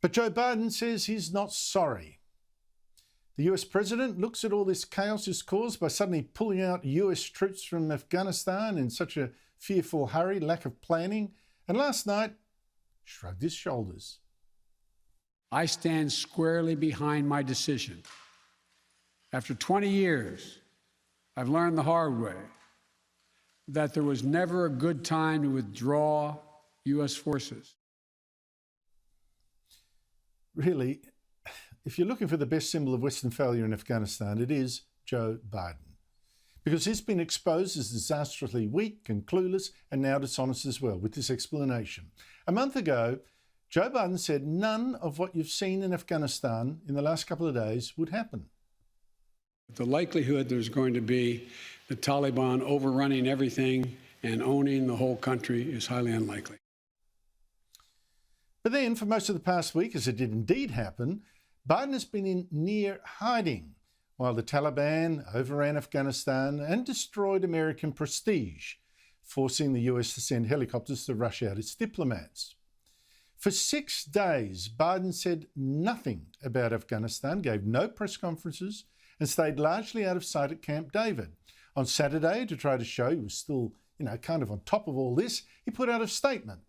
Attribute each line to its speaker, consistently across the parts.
Speaker 1: But Joe Biden says he's not sorry. The US president looks at all this chaos is caused by suddenly pulling out US troops from Afghanistan in such a fearful hurry, lack of planning, and last night shrugged his shoulders.
Speaker 2: I stand squarely behind my decision. After 20 years, I've learned the hard way that there was never a good time to withdraw U.S. forces.
Speaker 1: Really, if you're looking for the best symbol of Western failure in Afghanistan, it is Joe Biden. Because he's been exposed as disastrously weak and clueless and now dishonest as well, with this explanation. A month ago, Joe Biden said none of what you've seen in Afghanistan in the last couple of days would happen.
Speaker 2: The likelihood there's going to be the Taliban overrunning everything and owning the whole country is highly unlikely.
Speaker 1: But then, for most of the past week, as it did indeed happen, Biden has been in near hiding while the Taliban overran Afghanistan and destroyed American prestige, forcing the US to send helicopters to rush out its diplomats. For 6 days, Biden said nothing about Afghanistan, gave no press conferences, and stayed largely out of sight at Camp David. On Saturday, to try to show he was still, kind of on top of all this, he put out a statement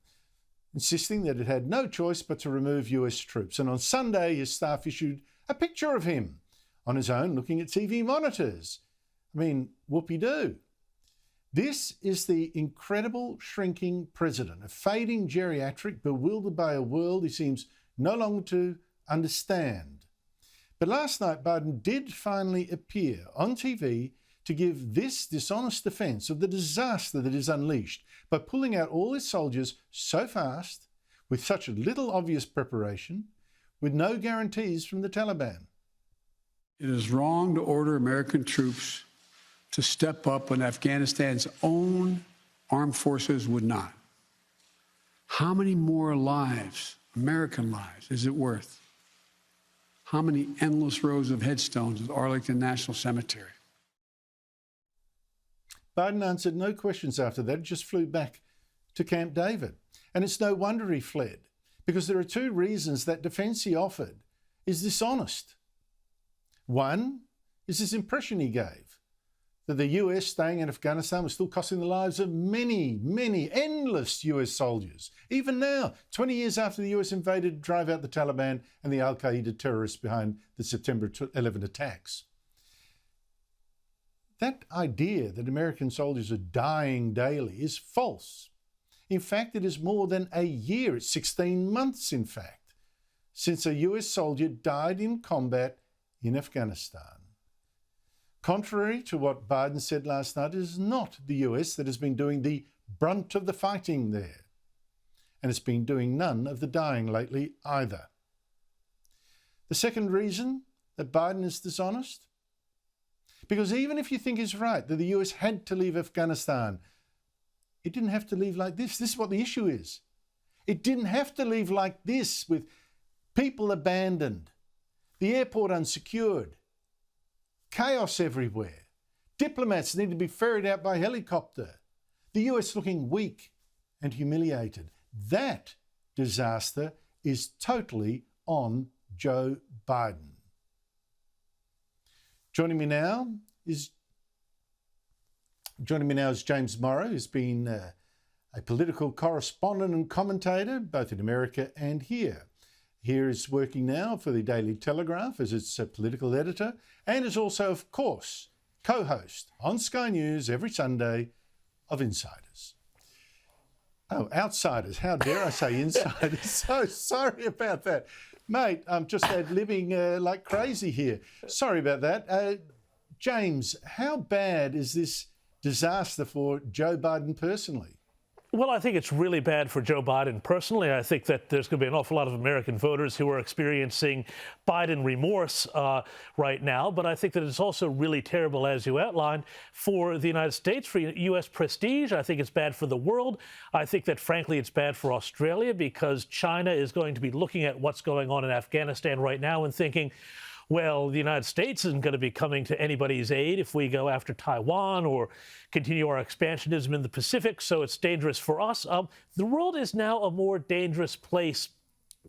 Speaker 1: insisting that it had no choice but to remove US troops. And on Sunday, his staff issued a picture of him on his own looking at TV monitors. Whoopee-doo. This is the incredible shrinking president, a fading geriatric, bewildered by a world he seems no longer to understand. But last night, Biden did finally appear on TV to give this dishonest defense of the disaster that is unleashed by pulling out all his soldiers so fast, with such little obvious preparation, with no guarantees from the Taliban.
Speaker 2: It is wrong to order American troops to step up when Afghanistan's own armed forces would not. How many more lives, American lives, is it worth? How many endless rows of headstones at Arlington National Cemetery?
Speaker 1: Biden answered no questions after that, just flew back to Camp David. And it's no wonder he fled, because there are two reasons that defense he offered is dishonest. One is this impression he gave that the US staying in Afghanistan was still costing the lives of many, endless US soldiers. Even now, 20 years after the US invaded to drive out the Taliban and the Al-Qaeda terrorists behind the September 11 attacks. That idea that American soldiers are dying daily is false. In fact, it is more than a year, it's 16 months in fact, since a US soldier died in combat in Afghanistan. Contrary to what Biden said last night, it is not the US that has been doing the brunt of the fighting there. And it's been doing none of the dying lately either. The second reason that Biden is dishonest, because even if you think he's right that the US had to leave Afghanistan, it didn't have to leave like this. This is what the issue is. It didn't have to leave like this, with people abandoned, the airport unsecured, chaos everywhere. Diplomats need to be ferried out by helicopter. The US looking weak and humiliated. That disaster is totally on Joe Biden. Joining me now is James Morrow, who's been a political correspondent and commentator, both in America and here. Here is working now for the Daily Telegraph as its political editor, and is also, of course, co-host on Sky News every Sunday of Insiders. Oh, Outsiders, how dare I say Insiders? So sorry about that. Mate, I'm just ad-libbing like crazy here. Sorry about that. James, how bad is this disaster for Joe Biden personally?
Speaker 3: Well, I think it's really bad for Joe Biden personally. I think that there's going to be an awful lot of American voters who are experiencing Biden remorse right now. But I think that it's also really terrible, as you outlined, for the United States, for U.S. prestige. I think it's bad for the world. I think that, frankly, it's bad for Australia, because China is going to be looking at what's going on in Afghanistan right now and thinking, well, the United States isn't going to be coming to anybody's aid if we go after Taiwan or continue our expansionism in the Pacific, so it's dangerous for us. The world is now a more dangerous place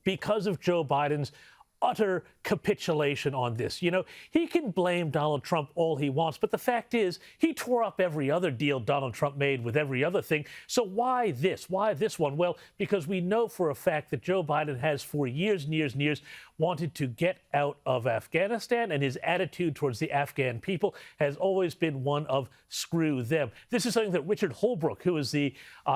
Speaker 3: because of Joe Biden's utter capitulation on this. You know, he can blame Donald Trump all he wants, but the fact is he tore up every other deal Donald Trump made with every other thing. So why this? Why this one? Well, because we know for a fact that Joe Biden has for years and years and years wanted to get out of Afghanistan, and his attitude towards the Afghan people has always been one of screw them. This is something that Richard Holbrooke, who is the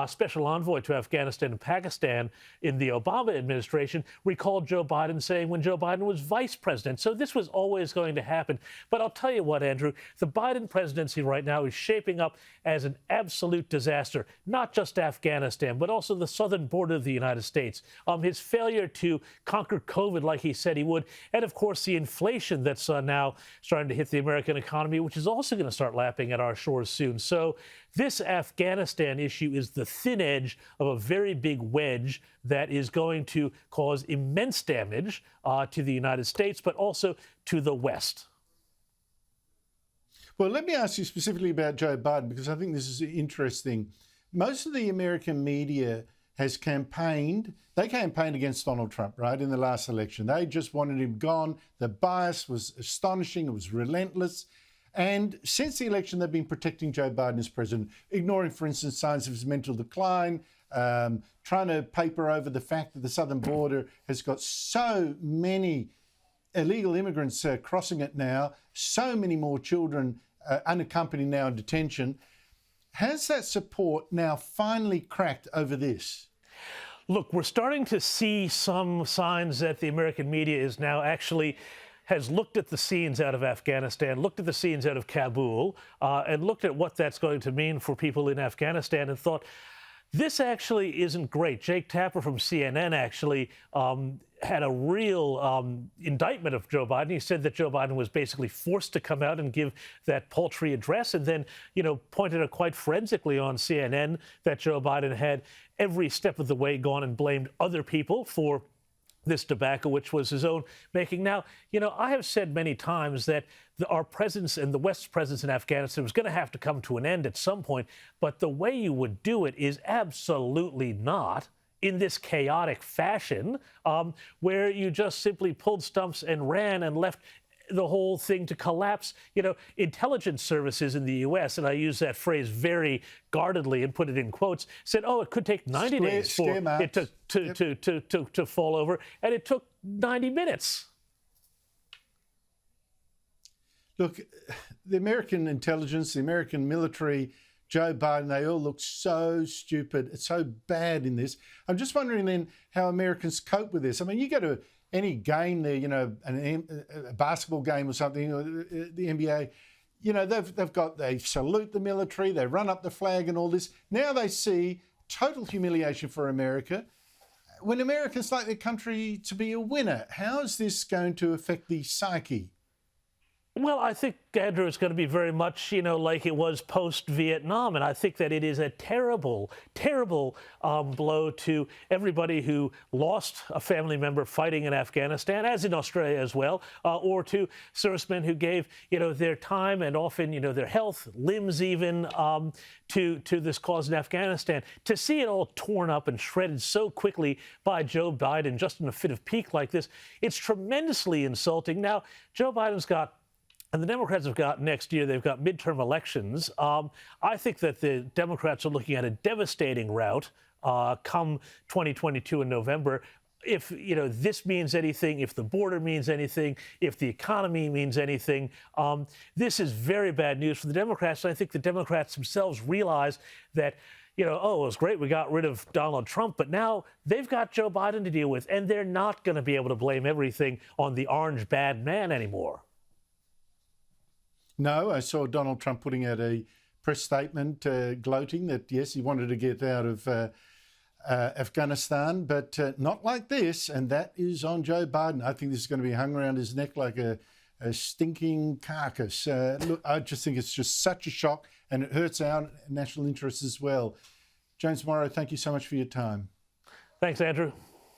Speaker 3: special envoy to Afghanistan and Pakistan in the Obama administration, recalled Joe Biden saying when Joe Biden was vice president. So this was always going to happen. But I'll tell you what, Andrew, the Biden presidency right now is shaping up as an absolute disaster, not just Afghanistan, but also the southern border of the United States. His failure to conquer COVID like he said he would, and of course the inflation that's now starting to hit the American economy, which is also going to start lapping at our shores soon. So this Afghanistan issue is the thin edge of a very big wedge that is going to cause immense damage to the United States, but also to the West.
Speaker 1: Well, let me ask you specifically about Joe Biden, because I think this is interesting. Most of the American media has campaigned. They campaigned against Donald Trump, right, in the last election. They just wanted him gone. The bias was astonishing. It was relentless. And since the election, they've been protecting Joe Biden as president, ignoring, for instance, signs of his mental decline, trying to paper over the fact that the southern border has got so many illegal immigrants crossing it now, so many more children unaccompanied now in detention. Has that support now finally cracked over this?
Speaker 3: Look, we're starting to see some signs that the American media is now actually has looked at the scenes out of Afghanistan, looked at the scenes out of Kabul, and looked at what that's going to mean for people in Afghanistan and thought, this actually isn't great. Jake Tapper from CNN actually had a real indictment of Joe Biden. He said that Joe Biden was basically forced to come out and give that paltry address, and then, you know, pointed out quite forensically on CNN that Joe Biden had every step of the way gone and blamed other people for this debacle, which was his own making. Now, you know, I have said many times that our presence and the West's presence in Afghanistan was going to have to come to an end at some point, but the way you would do it is absolutely not in this chaotic fashion, where you just simply pulled stumps and ran and left the whole thing to collapse. You know, intelligence services in the U.S., and I use that phrase very guardedly and put it in quotes, said, oh, it could take 90 days for it to fall over, and it took 90 minutes.
Speaker 1: Look, the American intelligence, the American military, Joe Biden, they all look so stupid. It's so bad in this. I'm just wondering then how Americans cope with this. I mean, you go to any game there, you know, a basketball game or something, or the NBA, you know, they salute the military, they run up the flag and all this. Now they see total humiliation for America. When Americans like their country to be a winner, how is this going to affect the psyche?
Speaker 3: Well, I think, Andrew, it's going to be very much, you know, like it was post-Vietnam. And I think that it is a terrible, terrible blow to everybody who lost a family member fighting in Afghanistan, as in Australia as well, or to servicemen who gave, you know, their time and often, you know, their health, limbs even, to this cause in Afghanistan. To see it all torn up and shredded so quickly by Joe Biden just in a fit of pique like this, it's tremendously insulting. Now, Joe Biden's got, and the Democrats have got next year, they've got midterm elections. I think that the Democrats are looking at a devastating rout come 2022 in November. If, you know, this means anything, if the border means anything, if the economy means anything, this is very bad news for the Democrats. And I think the Democrats themselves realize that, you know, oh, it was great, we got rid of Donald Trump, but now they've got Joe Biden to deal with, and they're not going to be able to blame everything on the orange bad man anymore.
Speaker 1: No, I saw Donald Trump putting out a press statement gloating that, yes, he wanted to get out of Afghanistan, but not like this, and that is on Joe Biden. I think this is going to be hung around his neck like a stinking carcass. Look, I just think it's just such a shock, and it hurts our national interests as well. James Morrow, thank you so much for your time.
Speaker 3: Thanks, Andrew.